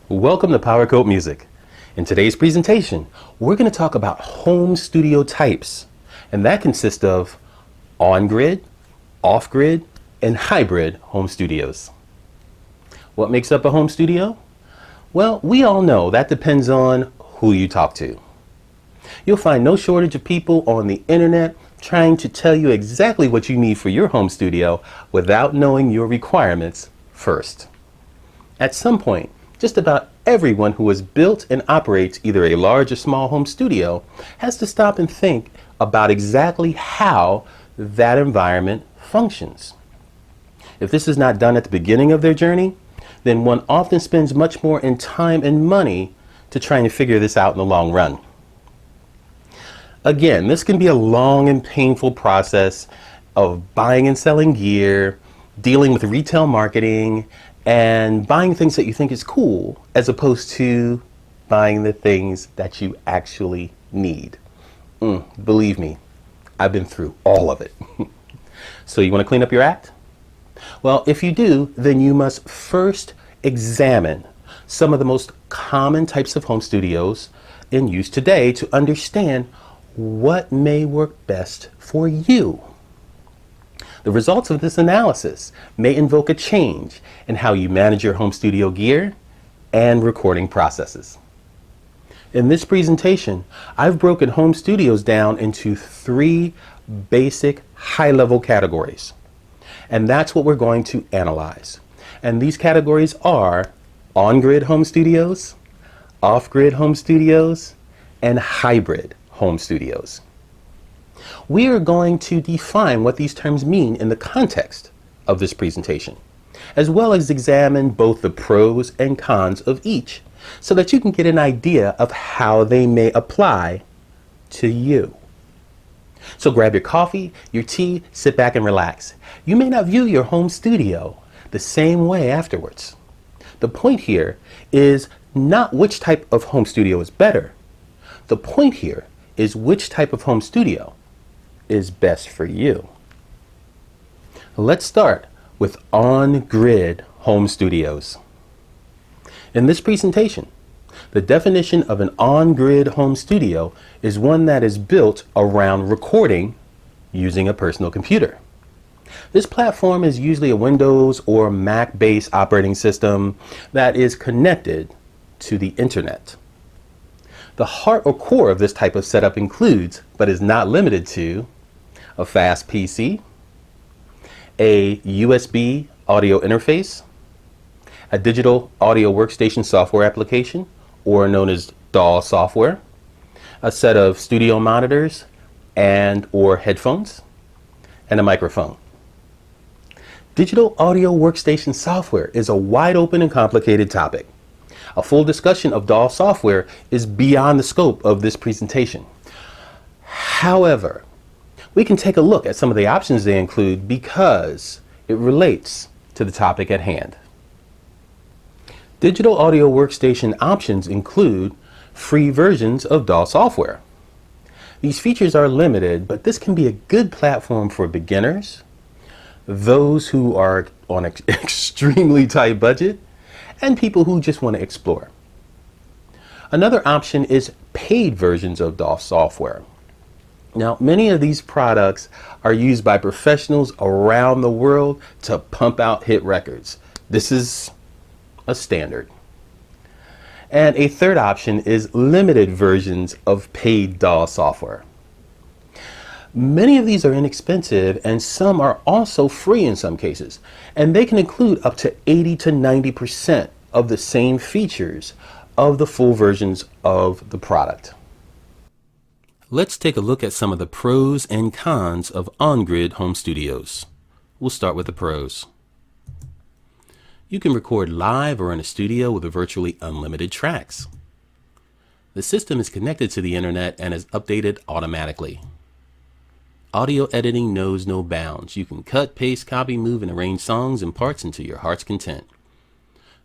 Welcome to Powercoat Music. In today's presentation, we're going to talk about home studio types, and that consists of on-grid, off-grid, and hybrid home studios. What makes up a home studio? Well, we all know that depends on who you talk to. You'll find no shortage of people on the internet trying to tell you exactly what you need for your home studio without knowing your requirements first. At some point, just about everyone who has built and operates either a large or small home studio has to stop and think about exactly how that environment functions. If this is not done at the beginning of their journey, then one often spends much more in time and money to try and figure this out in the long run. Again, this can be a long and painful process of buying and selling gear, dealing with retail marketing, and buying things that you think is cool as opposed to buying the things that you actually need. Believe me, I've been through all of it. So you want to clean up your act? Well, if you do, then you must first examine some of the most common types of home studios in use today to understand what may work best for you. The results of this analysis may invoke a change in how you manage your home studio gear and recording processes. In this presentation, I've broken home studios down into three basic high-level categories. And that's what we're going to analyze. And these categories are on-grid home studios, off-grid home studios, and hybrid home studios. We are going to define what these terms mean in the context of this presentation, as well as examine both the pros and cons of each, so that you can get an idea of how they may apply to you. So grab your coffee, your tea, sit back and relax. You may not view your home studio the same way afterwards. The point here is not which type of home studio is better. The point here is which type of home studio is best for you. Let's start with on-grid home studios. In this presentation, the definition of an on-grid home studio is one that is built around recording using a personal computer. This platform is usually a Windows or Mac-based operating system that is connected to the internet. The heart or core of this type of setup includes, but is not limited to, a fast PC, a USB audio interface, a digital audio workstation software application, or known as DAW software, a set of studio monitors and or headphones, and a microphone. Digital audio workstation software is a wide open and complicated topic. A full discussion of DAW software is beyond the scope of this presentation. However, we can take a look at some of the options they include because it relates to the topic at hand. Digital audio workstation options include free versions of DAW software. These features are limited, but this can be a good platform for beginners, those who are on an extremely tight budget, and people who just want to explore. Another option is paid versions of DAW software. Now, many of these products are used by professionals around the world to pump out hit records. This is a standard. And a third option is limited versions of paid DAW software. Many of these are inexpensive and some are also free in some cases, and they can include up to 80 to 90% of the same features of the full versions of the product. Let's take a look at some of the pros and cons of on-grid home studios. We'll start with the pros. You can record live or in a studio with virtually unlimited tracks. The system is connected to the internet and is updated automatically. Audio editing knows no bounds. You can cut, paste, copy, move, and arrange songs and parts into your heart's content.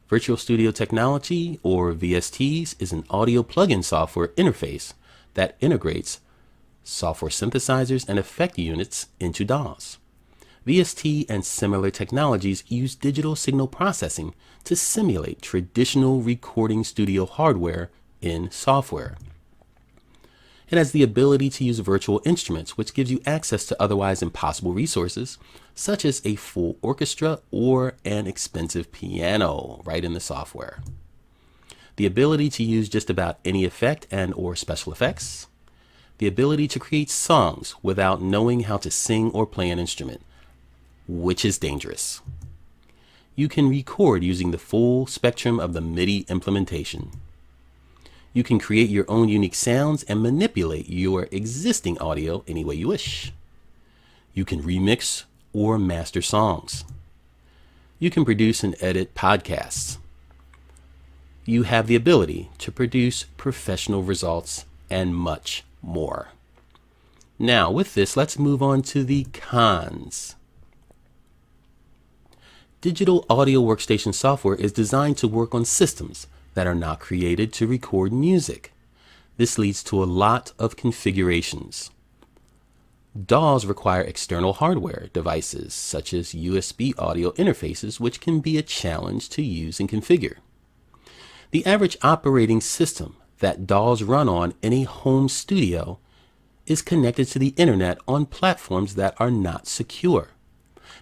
Virtual Studio Technology, or VSTs, is an audio plugin software interface that integrates software synthesizers and effect units into DAWs. VST and similar technologies use digital signal processing to simulate traditional recording studio hardware in software. It has the ability to use virtual instruments, which gives you access to otherwise impossible resources, such as a full orchestra or an expensive piano right in the software. The ability to use just about any effect and/or special effects. The ability to create songs without knowing how to sing or play an instrument, which is dangerous. You can record using the full spectrum of the MIDI implementation. You can create your own unique sounds and manipulate your existing audio any way you wish. You can remix or master songs. You can produce and edit podcasts. You have the ability to produce professional results and much more. Now, with this, let's move on to the cons. Digital audio workstation software is designed to work on systems that are not created to record music. This leads to a lot of configurations. DAWs require external hardware devices such as USB audio interfaces, which can be a challenge to use and configure. The average operating system that DAWs run on in a home studio is connected to the internet on platforms that are not secure.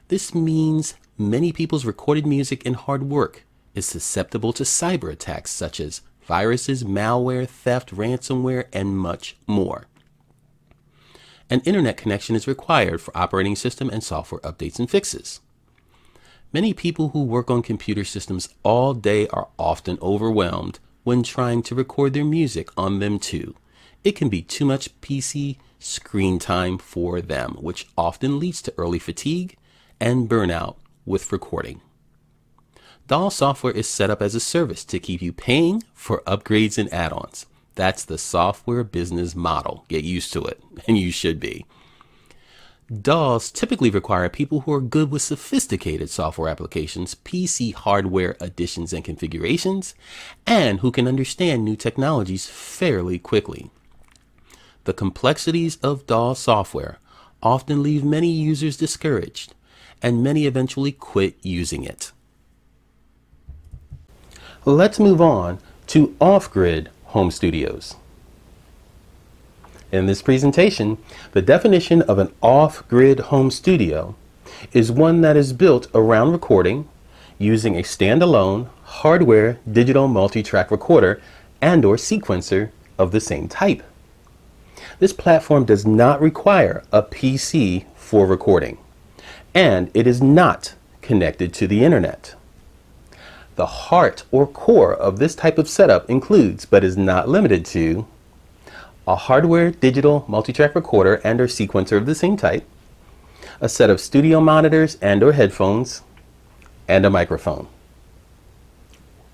This means many people's recorded music and hard work is susceptible to cyber attacks such as viruses, malware, theft, ransomware, and much more. An internet connection is required for operating system and software updates and fixes. Many people who work on computer systems all day are often overwhelmed when trying to record their music on them too. It can be too much PC screen time for them, which often leads to early fatigue and burnout with recording. DAW software is set up as a service to keep you paying for upgrades and add-ons. That's the software business model. Get used to it, and you should be. DAWs typically require people who are good with sophisticated software applications, PC hardware additions and configurations, and who can understand new technologies fairly quickly. The complexities of DAW software often leave many users discouraged, and many eventually quit using it. Let's move on to OffGrid home studios. In this presentation, the definition of an off-grid home studio is one that is built around recording using a standalone hardware digital multi-track recorder and/or sequencer of the same type. This platform does not require a PC for recording, and it is not connected to the internet. The heart or core of this type of setup includes, but is not limited to, a hardware digital multi-track recorder and/or sequencer of the same type, a set of studio monitors and/or headphones, and a microphone.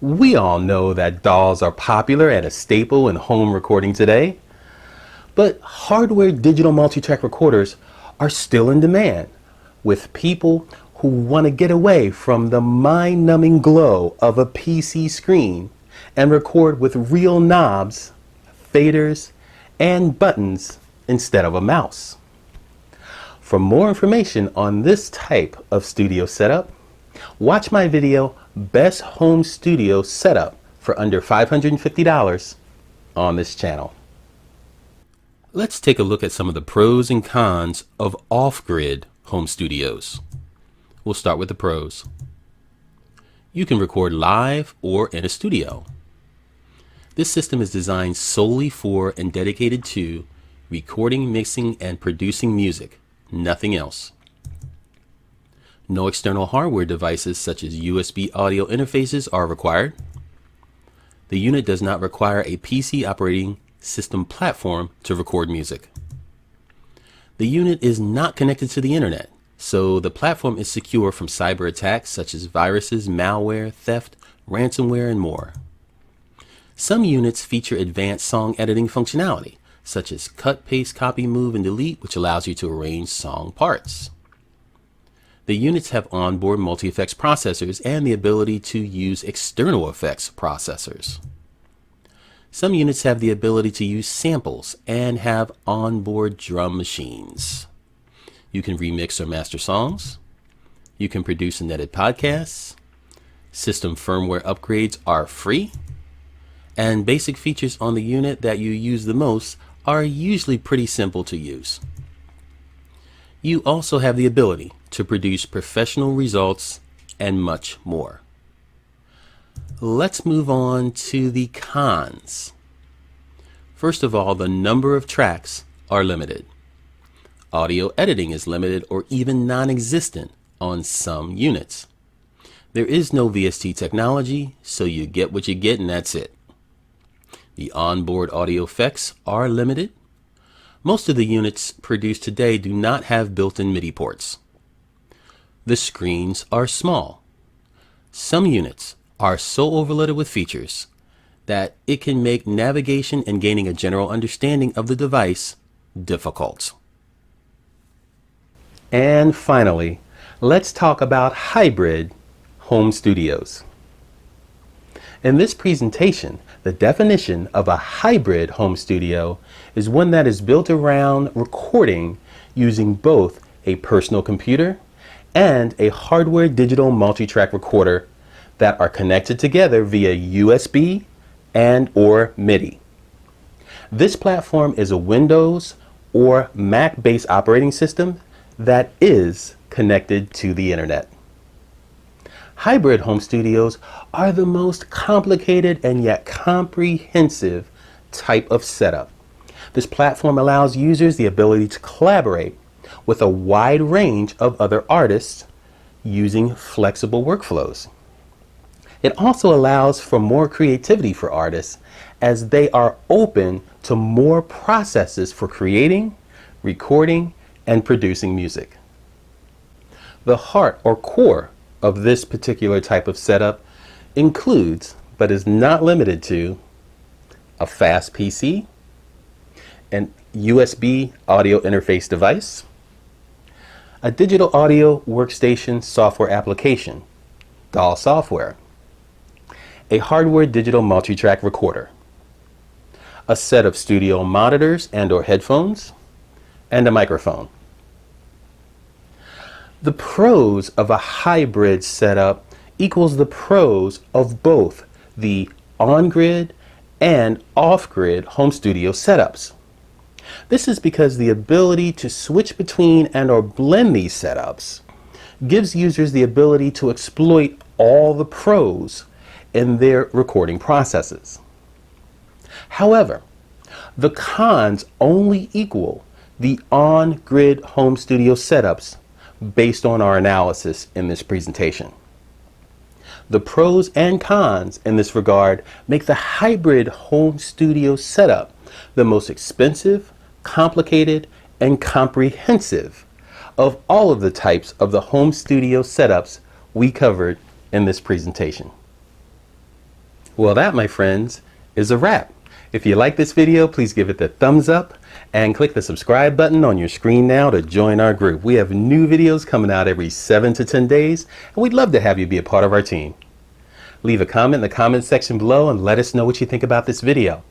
We all know that DAWs are popular and a staple in home recording today, but hardware digital multi-track recorders are still in demand, with people who want to get away from the mind-numbing glow of a PC screen and record with real knobs, faders, and buttons instead of a mouse. For more information on this type of studio setup, watch my video, Best Home Studio Setup for under $550 on this channel. Let's take a look at some of the pros and cons of off-grid home studios. We'll start with the pros. You can record live or in a studio. This system is designed solely for and dedicated to recording, mixing, and producing music, nothing else. No external hardware devices such as USB audio interfaces are required. The unit does not require a PC operating system platform to record music. The unit is not connected to the internet, so the platform is secure from cyber attacks such as viruses, malware, theft, ransomware, and more. Some units feature advanced song editing functionality, such as cut, paste, copy, move, and delete, which allows you to arrange song parts. The units have onboard multi-effects processors and the ability to use external effects processors. Some units have the ability to use samples and have onboard drum machines. You can remix or master songs. You can produce and edit podcasts. System firmware upgrades are free. And basic features on the unit that you use the most are usually pretty simple to use. You also have the ability to produce professional results and much more. Let's move on to the cons. First of all, the number of tracks are limited. Audio editing is limited or even non-existent on some units. There is no VST technology, so you get what you get and that's it. The onboard audio effects are limited. Most of the units produced today do not have built-in MIDI ports. The screens are small. Some units are so overloaded with features that it can make navigation and gaining a general understanding of the device difficult. And finally, let's talk about hybrid home studios. In this presentation, the definition of a hybrid home studio is one that is built around recording using both a personal computer and a hardware digital multi-track recorder that are connected together via USB and or MIDI. This platform is a Windows or Mac-based operating system that is connected to the internet. Hybrid home studios are the most complicated and yet comprehensive type of setup. This platform allows users the ability to collaborate with a wide range of other artists using flexible workflows. It also allows for more creativity for artists as they are open to more processes for creating, recording, and producing music. The heart or core of this particular type of setup includes, but is not limited to, a fast PC, an USB audio interface device, a digital audio workstation software application, DAW software, a hardware digital multi-track recorder, a set of studio monitors and or headphones, and a microphone. The pros of a hybrid setup equals the pros of both the OnGrid and OffGrid home studio setups. This is because the ability to switch between and or blend these setups gives users the ability to exploit all the pros in their recording processes. However, the cons only equal the on-grid home studio setups based on our analysis in this presentation. The pros and cons in this regard make the hybrid home studio setup the most expensive, complicated, and comprehensive of all of the types of the home studio setups we covered in this presentation. Well, that, my friends, is a wrap. If you like this video, please give it the thumbs up and click the subscribe button on your screen now to join our group. We have new videos coming out every 7 to 10 days, and we'd love to have you be a part of our team. Leave a comment in the comment section below and let us know what you think about this video.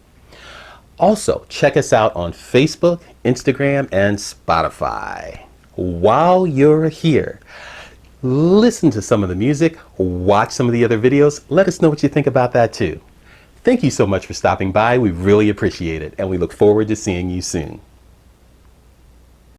Also, check us out on Facebook, Instagram, and Spotify. While you're here, listen to some of the music, watch some of the other videos. Let us know what you think about that too. Thank you so much for stopping by. We really appreciate it, and we look forward to seeing you soon.